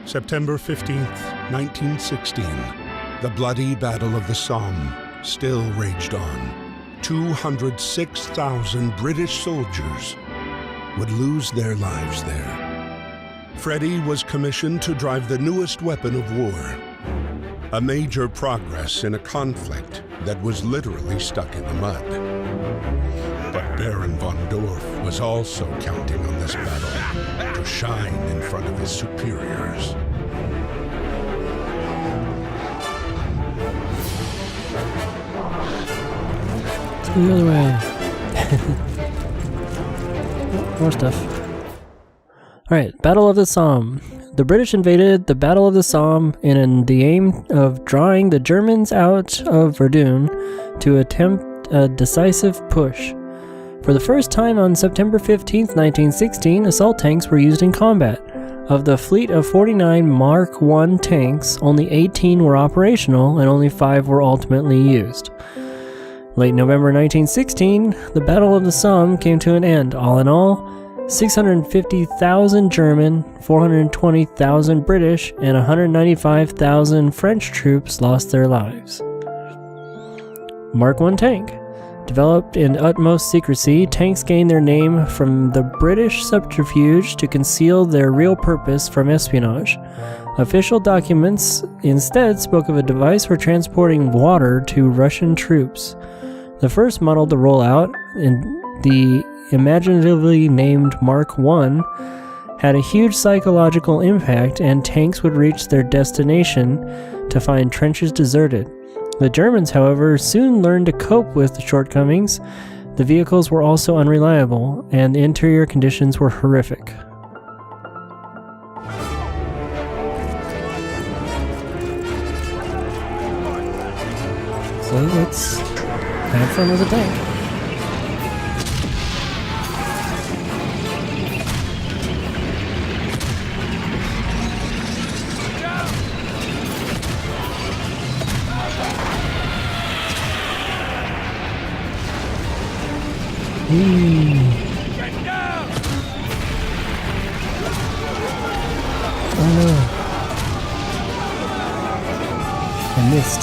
September 15th, 1916. The bloody Battle of the Somme still raged on. 206,000 British soldiers would lose their lives there. Freddie was commissioned to drive the newest weapon of war, a major progress in a conflict that was literally stuck in the mud. But Baron von Dorf was also counting on this battle to shine in front of his superiors. The other way. More stuff. Alright, Battle of the Somme. The British invaded the Battle of the Somme in the aim of drawing the Germans out of Verdun to attempt a decisive push. For the first time on September 15, 1916, assault tanks were used in combat. Of the fleet of 49 Mark I tanks, only 18 were operational and only 5 were ultimately used. Late November 1916, the Battle of the Somme came to an end. All in all, 650,000 German, 420,000 British, and 195,000 French troops lost their lives. Mark I tank. Developed in utmost secrecy, tanks gained their name from the British subterfuge to conceal their real purpose from espionage. Official documents instead spoke of a device for transporting water to Russian troops. The first model to roll out, in the imaginatively named Mark I, had a huge psychological impact, and tanks would reach their destination to find trenches deserted. The Germans, however, soon learned to cope with the shortcomings. The vehicles were also unreliable, and the interior conditions were horrific. So let's have fun with the tank. Oh no. I missed.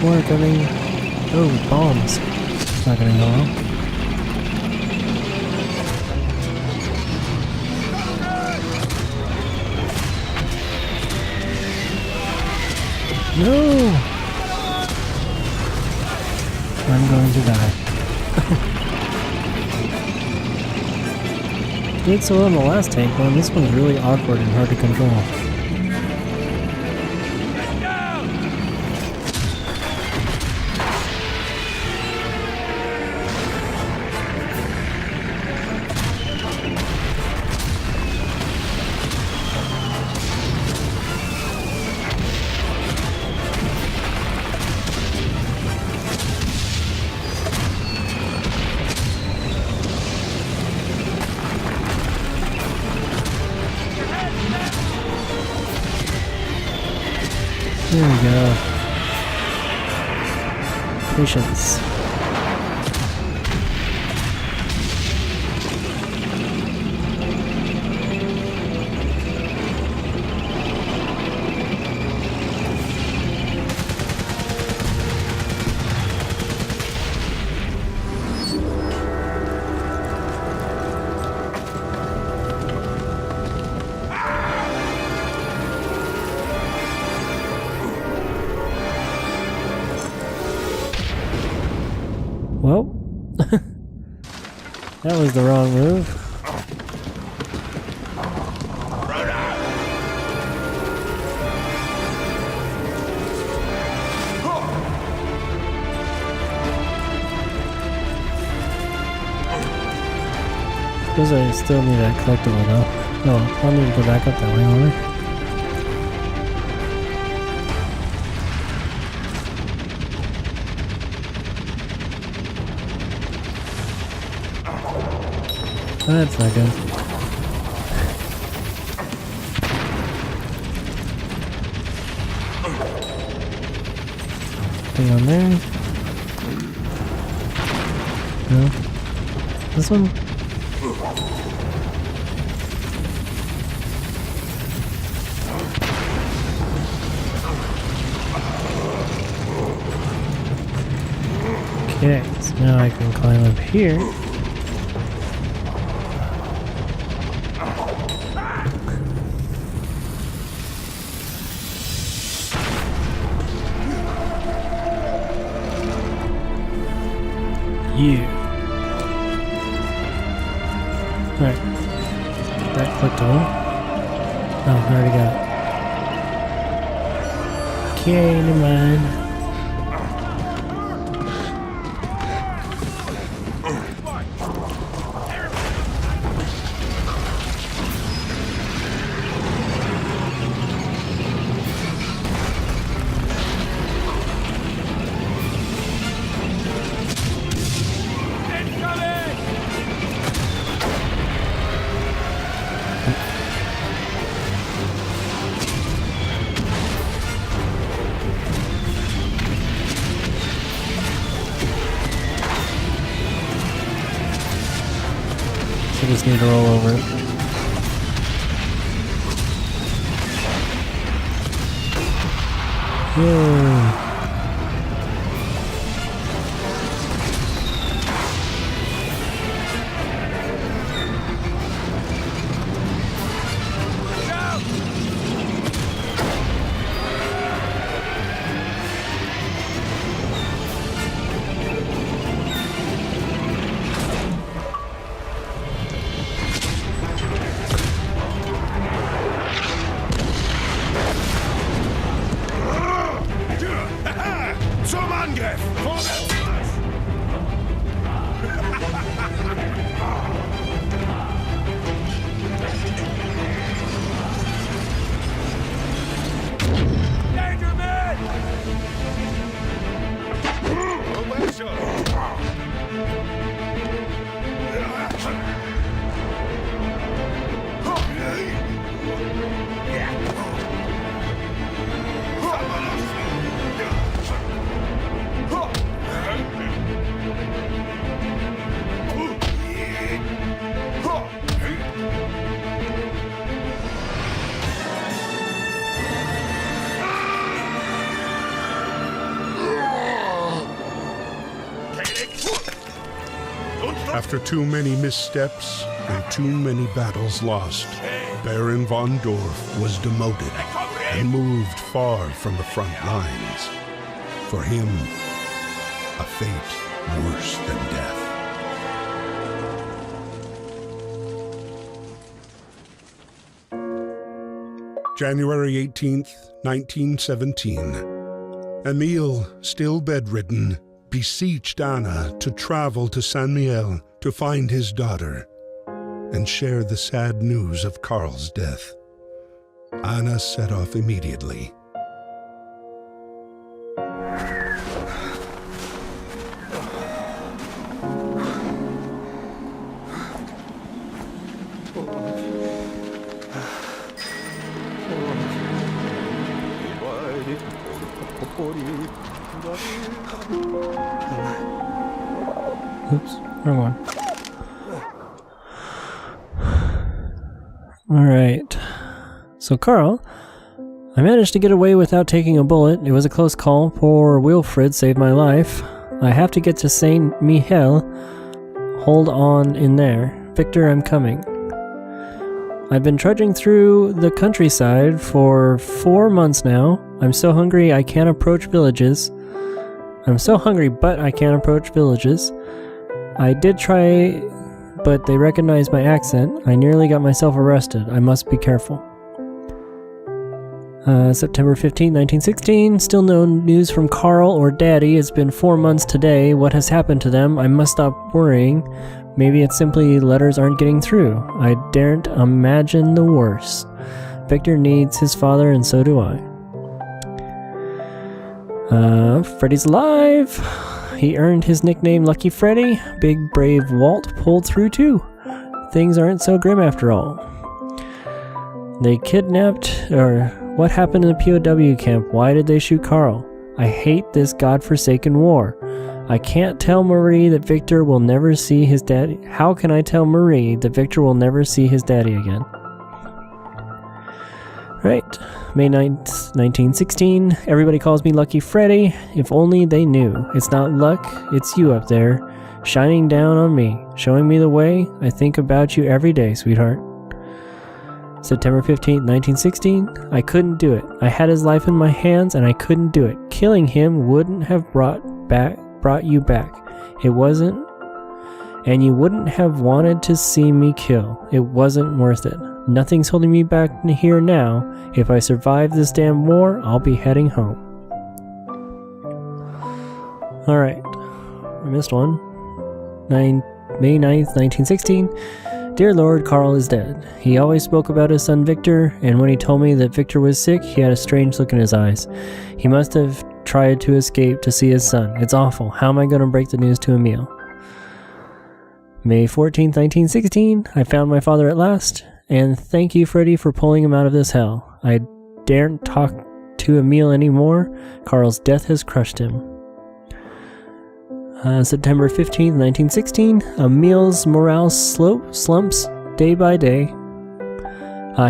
More coming. Oh, bombs. It's not gonna go well. No! I'm going to die. Did so well in the last tank one. This one's really awkward and hard to control. There we go. Patience. Well, that was the wrong move. Suppose I still need that collectible though. Oh, I'll need to go back up that way, won't I? That's not good. Thing on there. No. This one? Okay, so now I can climb up here. Alright. That clicked on. Oh, I already got it. Okay, never mind. I just need to roll over it. Yay. After too many missteps and too many battles lost, Baron von Dorf was demoted and moved far from the front lines. For him, a fate worse than death. January 18th, 1917. Emile, still bedridden, beseeched Anna to travel to Saint Mihiel to find his daughter and share the sad news of Karl's death. Anna set off immediately. Oops, wrong one. Alright. So Karl, I managed to get away without taking a bullet. It was a close call. Poor Wilfred saved my life. I have to get to Saint Mihiel. Hold on in there. Victor, I'm coming. I've been trudging through the countryside for 4 months now. I'm so hungry I can't approach villages. I'm so hungry, but I can't approach villages. I did try, but they recognized my accent. I nearly got myself arrested. I must be careful. September 15, 1916. Still no news from Karl or Daddy. It's been 4 months today. What has happened to them? I must stop worrying. Maybe it's simply letters aren't getting through. I daren't imagine the worst. Victor needs his father, and so do I. Freddy's alive! He earned his nickname Lucky Freddy. Big brave Walt pulled through too. Things aren't so grim after all. They kidnapped, or what happened in the POW camp? Why did they shoot Karl? I hate this godforsaken war. I can't tell Marie that Victor will never see his daddy. How can I tell Marie that Victor will never see his daddy again? Right. May 9th, 1916. Everybody calls me Lucky Freddy. If only they knew. It's not luck, it's you up there, shining down on me, showing me the way. I think about you every day, sweetheart. September 15th, 1916. I couldn't do it. I had his life in my hands and I couldn't do it. Killing him wouldn't have brought you back. It wasn't, and you wouldn't have wanted to see me kill. It wasn't worth it. Nothing's holding me back here now. If I survive this damn war, I'll be heading home. Alright. I missed one. May 9th, 1916. Dear Lord, Carl is dead. He always spoke about his son Victor, and when he told me that Victor was sick, he had a strange look in his eyes. He must have tried to escape to see his son. It's awful. How am I going to break the news to Emil? May 14th, 1916. I found my father at last, and thank you, Freddy, for pulling him out of this hell. I daren't talk to Emil anymore. Carl's death has crushed him. September 15th, 1916. Emil's morale slumps day by day.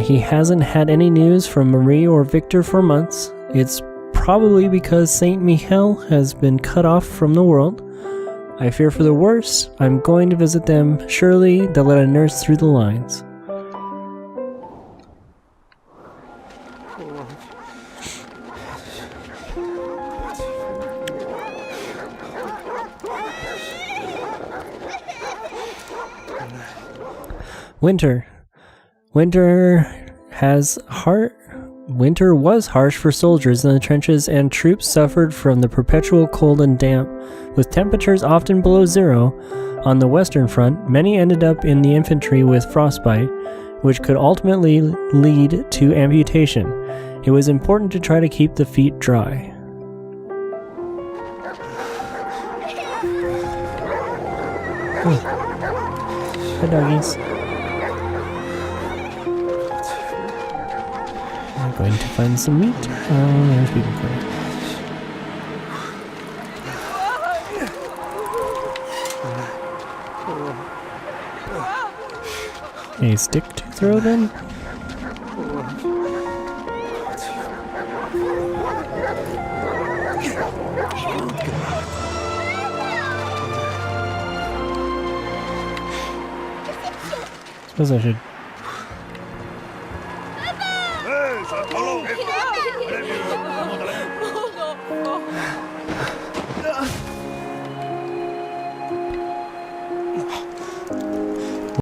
He hasn't had any news from Marie or Victor for months. It's probably because Saint Michael has been cut off from the world. I fear for the worst. I'm going to visit them. Surely they'll let a nurse through the lines. Winter. Winter was harsh for soldiers in the trenches, and troops suffered from the perpetual cold and damp. With temperatures often below zero on the Western Front, many ended up in the infantry with frostbite, which could ultimately lead to amputation. It was important to try to keep the feet dry. Hi, doggies. I'm going to find some meat. Oh, there's people coming. A stick to throw then? Suppose I should.